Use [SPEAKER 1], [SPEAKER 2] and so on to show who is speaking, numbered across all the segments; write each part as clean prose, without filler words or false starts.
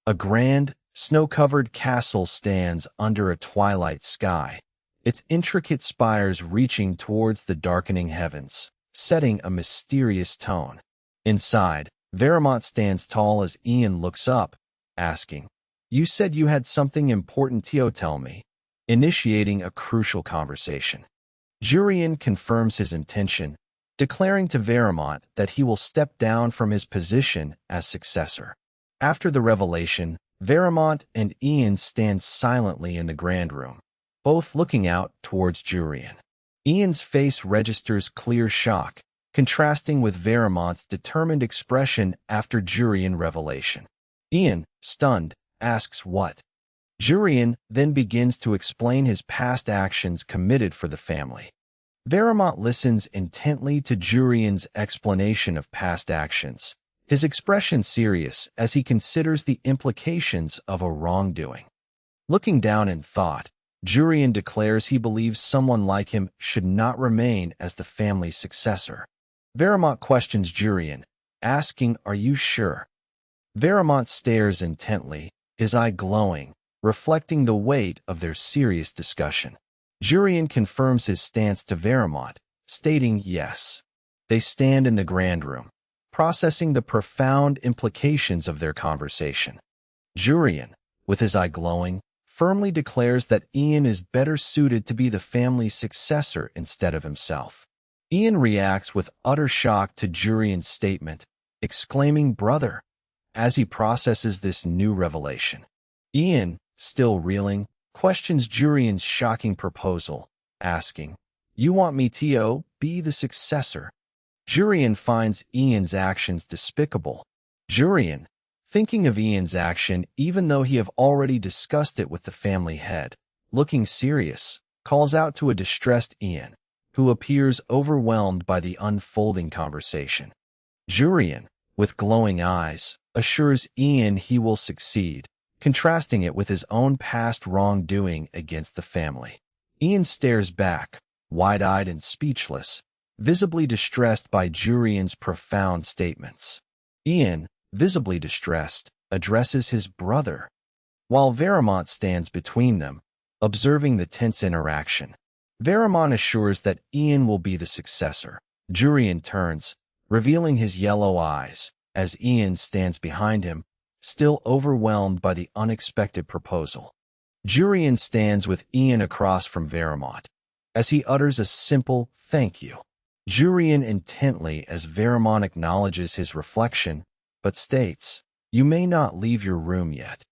[SPEAKER 1] A grand, snow-covered castle stands under a twilight sky, its intricate spires reaching towards the darkening heavens, setting a mysterious tone. Inside, Veramonte stands tall as Ian looks up, asking, "You said you had something important to tell me," initiating a crucial conversation. Jurion confirms his intention, declaring to Veramonte that he will step down from his position as successor. After the revelation, Veramonte and Ian stand silently in the grand room, both looking out towards Jurion. Ian's face registers clear shock, contrasting with Veramonte's determined expression after Jurion revelation. Ian, stunned, asks what. Jurion then begins to explain his past actions committed for the family. Veramonte listens intently to Jurion's explanation of past actions, his expression serious as he considers the implications of a wrongdoing. Looking down in thought, Jurion declares he believes someone like him should not remain as the family's successor. Veramonte questions Jurion, asking, "Are you sure?" Veramonte stares intently, his eye glowing, reflecting the weight of their serious discussion. Jurion confirms his stance to Veramonte, stating yes. They stand in the grand room, processing the profound implications of their conversation. Jurion, with his eye glowing, firmly declares that Ian is better suited to be the family's successor instead of himself. Ian reacts with utter shock to Jurion's statement, exclaiming, "Brother," as he processes this new revelation. Ian, still reeling, questions Jurion's shocking proposal, asking, "You want me to be the successor?" Jurion finds Ian's actions despicable. Jurion, thinking of Ian's action even though he have already discussed it with the family head, looking serious, calls out to a distressed Ian, who appears overwhelmed by the unfolding conversation. Jurion, with glowing eyes, assures Ian he will succeed, contrasting it with his own past wrongdoing against the family. Ian stares back, wide-eyed and speechless, visibly distressed by Jurion's profound statements. Ian, visibly distressed, addresses his brother, while Veramonte stands between them, observing the tense interaction. Veramonte assures that Ian will be the successor. Jurion turns, revealing his yellow eyes, as Ian stands behind him, still overwhelmed by the unexpected proposal. Jurion stands with Ian across from Veramonte, as he utters a simple "thank you." Jurion intently as Veramonte acknowledges his reflection, but states, "You may not leave your room yet."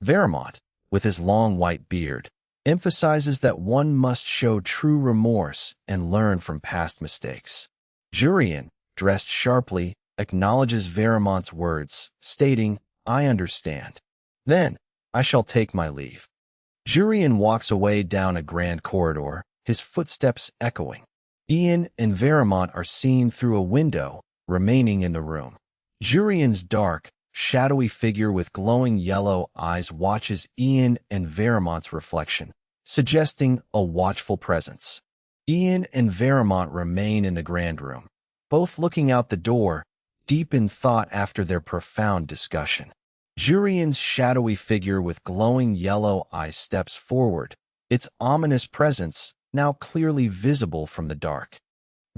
[SPEAKER 1] Veramonte, with his long white beard, emphasizes that one must show true remorse and learn from past mistakes. Jurion, dressed sharply, acknowledges Veramonte's words, stating, "I understand. Then, I shall take my leave." Jurion walks away down a grand corridor, his footsteps echoing. Ian and Veramonte are seen through a window, remaining in the room. Jurion's dark, shadowy figure with glowing yellow eyes watches Ian and Veramonte's reflection, suggesting a watchful presence. Ian and Veramonte remain in the grand room, both looking out the door, deep in thought after their profound discussion. Jurion's shadowy figure with glowing yellow eyes steps forward, its ominous presence now clearly visible from the dark.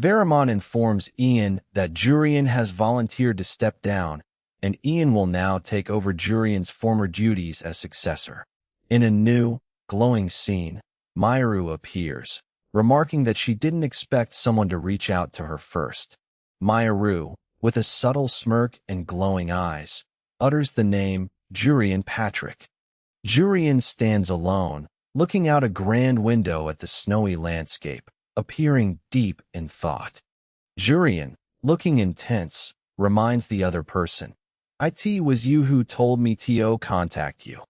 [SPEAKER 1] Veramonte informs Ian that Jurion has volunteered to step down, and Ian will now take over Jurion's former duties as successor. In a new, glowing scene, Mioru appears, remarking that she didn't expect someone to reach out to her first. Mioru, with a subtle smirk and glowing eyes, utters the name Jurion Patrick. Jurion stands alone, looking out a grand window at the snowy landscape, appearing deep in thought. Jurion, looking intense, reminds the other person, "It was you who told me to contact you,"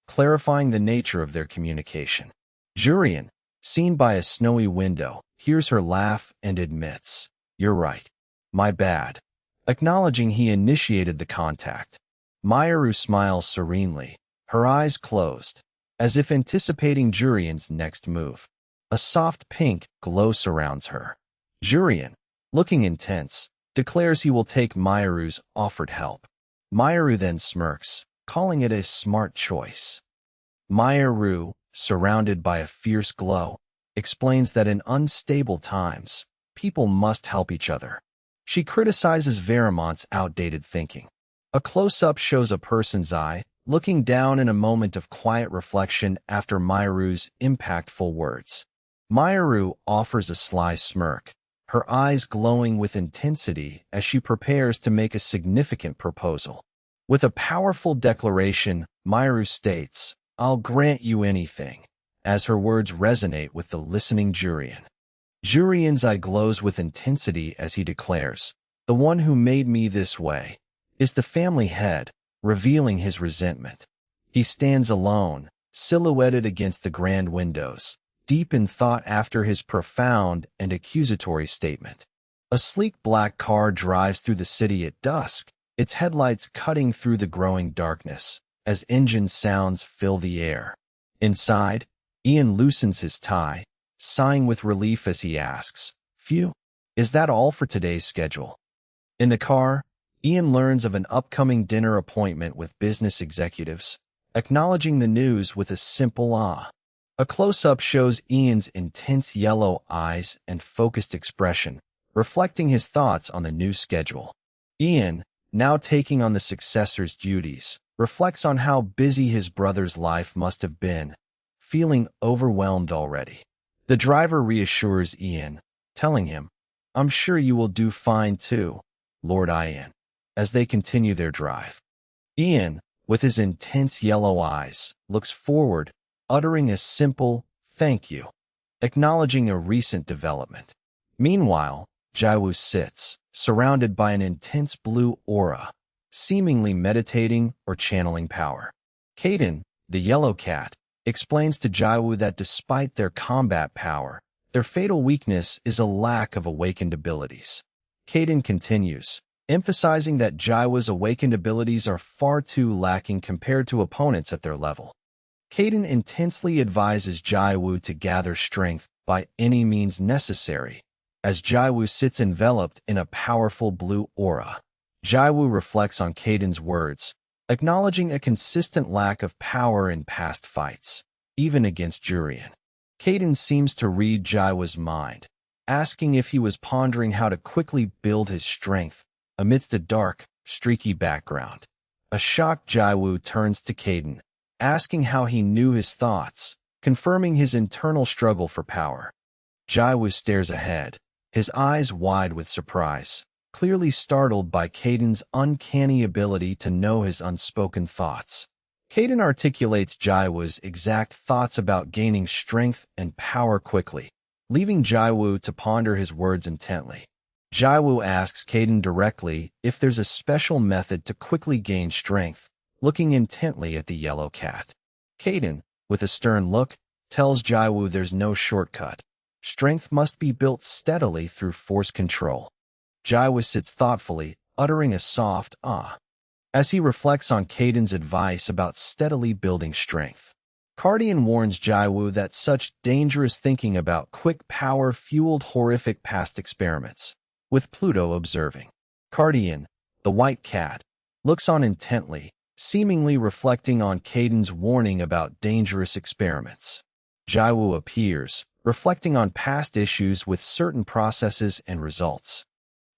[SPEAKER 1] clarifying the nature of their communication. Jurion, seen by a snowy window, hears her laugh and admits, "You're right. My bad," acknowledging he initiated the contact. Mioru smiles serenely, her eyes closed, as if anticipating Jurion's next move. A soft pink glow surrounds her. Jurion, looking intense, declares he will take Mioru's offered help. Mioru then smirks, calling it a smart choice. Mioru, surrounded by a fierce glow, explains that in unstable times, people must help each other. She criticizes Veramonte's outdated thinking. A close-up shows a person's eye, looking down in a moment of quiet reflection after Mioru's impactful words. Mioru offers a sly smirk, her eyes glowing with intensity as she prepares to make a significant proposal. With a powerful declaration, Mioru states, "I'll grant you anything," as her words resonate with the listening Jurion. Jurion's eye glows with intensity as he declares, "The one who made me this way is the family head," revealing his resentment. He stands alone, silhouetted against the grand windows, deep in thought after his profound and accusatory statement. A sleek black car drives through the city at dusk, its headlights cutting through the growing darkness as engine sounds fill the air. Inside, Ian loosens his tie, sighing with relief as he asks, "Phew, is that all for today's schedule?" In the car, Ian learns of an upcoming dinner appointment with business executives, acknowledging the news with a simple ah. A close-up shows Ian's intense yellow eyes and focused expression, reflecting his thoughts on the new schedule. Ian, now taking on the successor's duties, reflects on how busy his brother's life must have been, feeling overwhelmed already. The driver reassures Ian, telling him, "I'm sure you will do fine too, Lord Ian," as they continue their drive. Ian, with his intense yellow eyes, looks forward, uttering a simple "thank you," acknowledging a recent development. Meanwhile, Jiwoo sits, surrounded by an intense blue aura, seemingly meditating or channeling power. Kaden, the yellow cat, explains to Jiwoo that despite their combat power, their fatal weakness is a lack of awakened abilities. Kaden continues, emphasizing that Jiwoo's awakened abilities are far too lacking compared to opponents at their level. Kaden intensely advises Jiwoo to gather strength by any means necessary, as Jiwoo sits enveloped in a powerful blue aura. Jiwoo reflects on Kaden's words, acknowledging a consistent lack of power in past fights, even against Jurion. Kaden seems to read Jiwoo's mind, asking if he was pondering how to quickly build his strength amidst a dark, streaky background. A shocked Jiwoo turns to Kaden, asking how he knew his thoughts, confirming his internal struggle for power. Jiwoo stares ahead, his eyes wide with surprise, clearly startled by Kaden's uncanny ability to know his unspoken thoughts. Kaden articulates Jiwoo's exact thoughts about gaining strength and power quickly, leaving Jiwoo to ponder his words intently. Jiwoo asks Kaden directly if there's a special method to quickly gain strength, looking intently at the yellow cat. Kaden, with a stern look, tells Jiwoo there's no shortcut. Strength must be built steadily through force control. Jiwoo sits thoughtfully, uttering a soft ah, as he reflects on Kaden's advice about steadily building strength. Cardian warns Jiwoo that such dangerous thinking about quick power fueled horrific past experiments, with Pluto observing. Cardian, the white cat, looks on intently, seemingly reflecting on Kaden's warning about dangerous experiments. Jiwoo appears, reflecting on past issues with certain processes and results.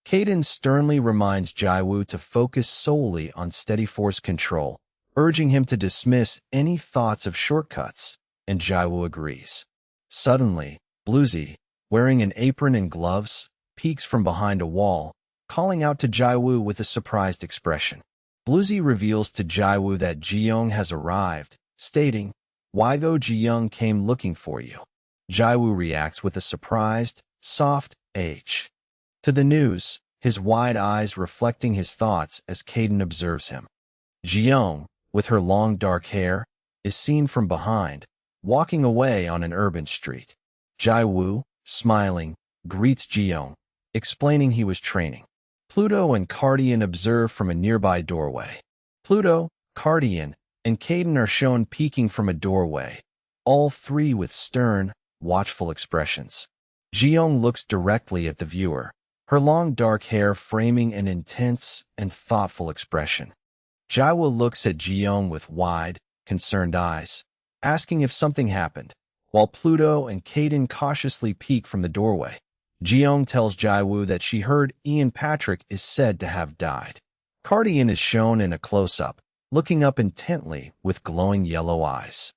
[SPEAKER 1] Kaden sternly reminds Jiwoo to focus solely on steady force control, urging him to dismiss any thoughts of shortcuts, and Jiwoo agrees. Suddenly, Bluesy, wearing an apron and gloves, peeks from behind a wall, calling out to Jiwoo with a surprised expression. Bluesy reveals to Jiwoo that Jiyong has arrived, stating, "Why go Jiyong came looking for you?" Jiwoo reacts with a surprised, soft H. To the news, his wide eyes reflecting his thoughts as Kaden observes him. Jiyong, with her long dark hair, is seen from behind, walking away on an urban street. Jiwoo, smiling, greets Jiyong, explaining he was training. Pluto and Cardian observe from a nearby doorway. Pluto, Cardian, and Kaden are shown peeking from a doorway, all three with stern, watchful expressions. Jiyong looks directly at the viewer, her long dark hair framing an intense and thoughtful expression. Jiwoo looks at Jiyong with wide, concerned eyes, asking if something happened, while Pluto and Caden cautiously peek from the doorway. Jiyong tells Jiwoo that she heard Ian Patrick is said to have died. Cardian is shown in a close-up, looking up intently with glowing yellow eyes.